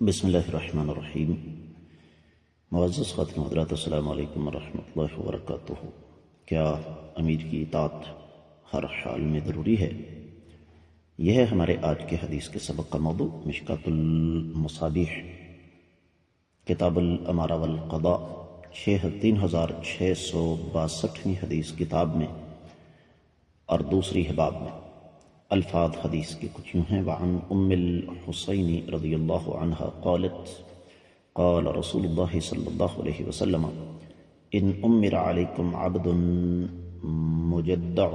بسم اللہ الرحمن الرحیم۔ معزز خواتین حضرات، السلام علیکم ورحمۃ اللہ وبرکاتہ۔ کیا امیر کی اطاعت ہر حال میں ضروری ہے؟ یہ ہے ہمارے آج کے حدیث کے سبق کا موضوع۔ مشکاۃ المصابیح، کتاب الامارہ والقضاء، 3662 حدیث کتاب میں اور دوسری باب میں الفاظ حدیث کے کچھ یوں ہیں۔ وعن ام الحسین رضی اللہ عنہ قالت قال رسول اللہ صلی اللہ علیہ وسلم ان امر علیکم عبد مجدع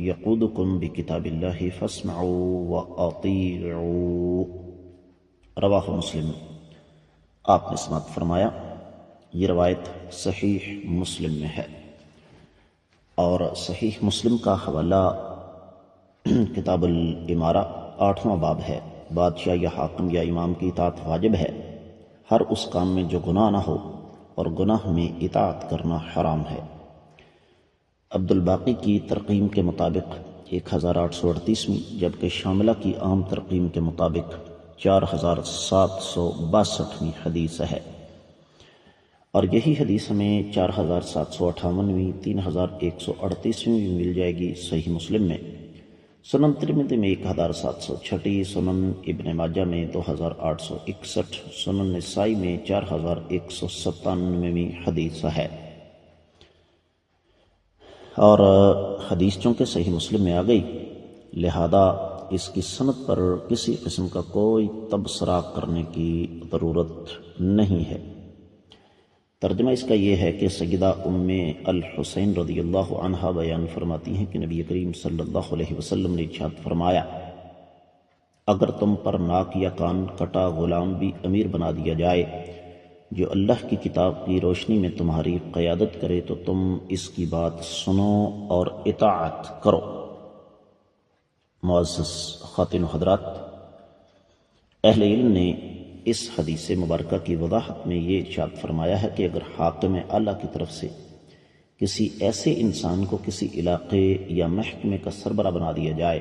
یقودکم بکتاب اللہ فاسمعوا واطیعوا، رواہ مسلم۔ آپ نے سماعت فرمایا۔ یہ روایت صحیح مسلم میں ہے، اور صحیح مسلم کا حوالہ کتاب الامارہ 8واں باب ہے۔ بادشاہ یا حاکم یا امام کی اطاعت واجب ہے، ہر اس کام میں جو گناہ نہ ہو، اور گناہ میں اطاعت کرنا حرام ہے۔ عبد الباقی کی ترقیم کے مطابق 1838، جبکہ شاملہ کی عام ترقیم کے مطابق 4762 حدیث ہے، اور یہی حدیث ہمیں 4758، 3138 بھی مل جائے گی صحیح مسلم میں۔ سنن ترمذی میں 1706، سنن ابن ماجہ میں 2861، سنن نسائی میں 4197 حدیث ہے۔ اور حدیث چونکہ صحیح مسلم میں آ گئی، لہذا اس کی سند پر کسی قسم کا کوئی تبصرہ کرنے کی ضرورت نہیں ہے۔ ترجمہ اس کا یہ ہے کہ سیدہ ام الحسین رضی اللہ عنہا بیان فرماتی ہیں کہ نبی کریم صلی اللہ علیہ وسلم نے ارشاد فرمایا، اگر تم پر ناک یا کان کٹا غلام بھی امیر بنا دیا جائے جو اللہ کی کتاب کی روشنی میں تمہاری قیادت کرے تو تم اس کی بات سنو اور اطاعت کرو۔ معزز خواتین و حضرات، اہل علم نے اس حدیث مبارکہ کی وضاحت میں یہ ارشاد فرمایا ہے کہ اگر حاکم اعلیٰ کی طرف سے کسی ایسے انسان کو کسی علاقے یا محکمے کا سربراہ بنا دیا جائے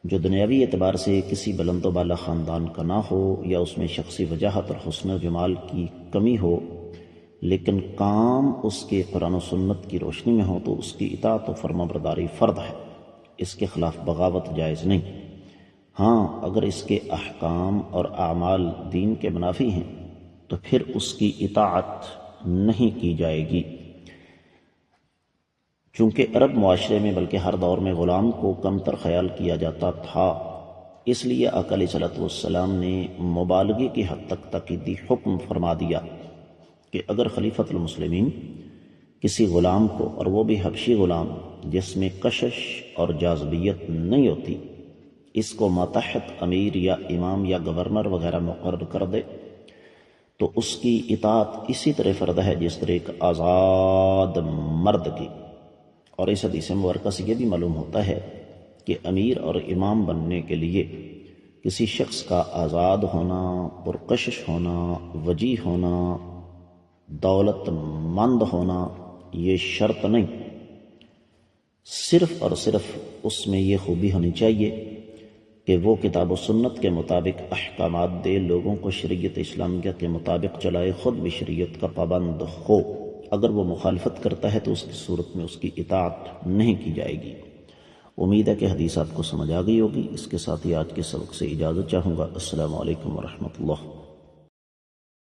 جو دنیاوی اعتبار سے کسی بلند و بالا خاندان کا نہ ہو، یا اس میں شخصی وجاہت اور حسن و جمال کی کمی ہو، لیکن کام اس کے قرآن و سنت کی روشنی میں ہو، تو اس کی اطاعت و فرمانبرداری فرض ہے، اس کے خلاف بغاوت جائز نہیں۔ ہاں، اگر اس کے احکام اور اعمال دین کے منافی ہیں تو پھر اس کی اطاعت نہیں کی جائے گی۔ چونکہ عرب معاشرے میں بلکہ ہر دور میں غلام کو کمتر خیال کیا جاتا تھا، اس لیے آقا علیہ الصلوۃ والسلام نے مبالغے کی حد تک تاکیدی حکم فرما دیا کہ اگر خلیفۃ المسلمین کسی غلام کو، اور وہ بھی حبشی غلام جس میں کشش اور جاذبیت نہیں ہوتی، اس کو ماتحت امیر یا امام یا گورنر وغیرہ مقرر کر دے تو اس کی اطاعت اسی طرح فرض ہے جس طرح ایک آزاد مرد کی۔ اور اس حدیث مبارکہ سے یہ بھی معلوم ہوتا ہے کہ امیر اور امام بننے کے لیے کسی شخص کا آزاد ہونا، پرکشش ہونا، وجیح ہونا، دولت مند ہونا یہ شرط نہیں، صرف اور صرف اس میں یہ خوبی ہونی چاہیے کہ وہ کتاب و سنت کے مطابق احکامات دے، لوگوں کو شریعت اسلامیہ کے مطابق چلائے، خود بھی شریعت کا پابند ہو۔ اگر وہ مخالفت کرتا ہے تو اس کی صورت میں اس کی اطاعت نہیں کی جائے گی۔ امید ہے کہ حدیث آپ کو سمجھ آ گئی ہوگی۔ اس کے ساتھ ہی آج کے سبق سے اجازت چاہوں گا۔ السلام علیکم ورحمۃ اللہ۔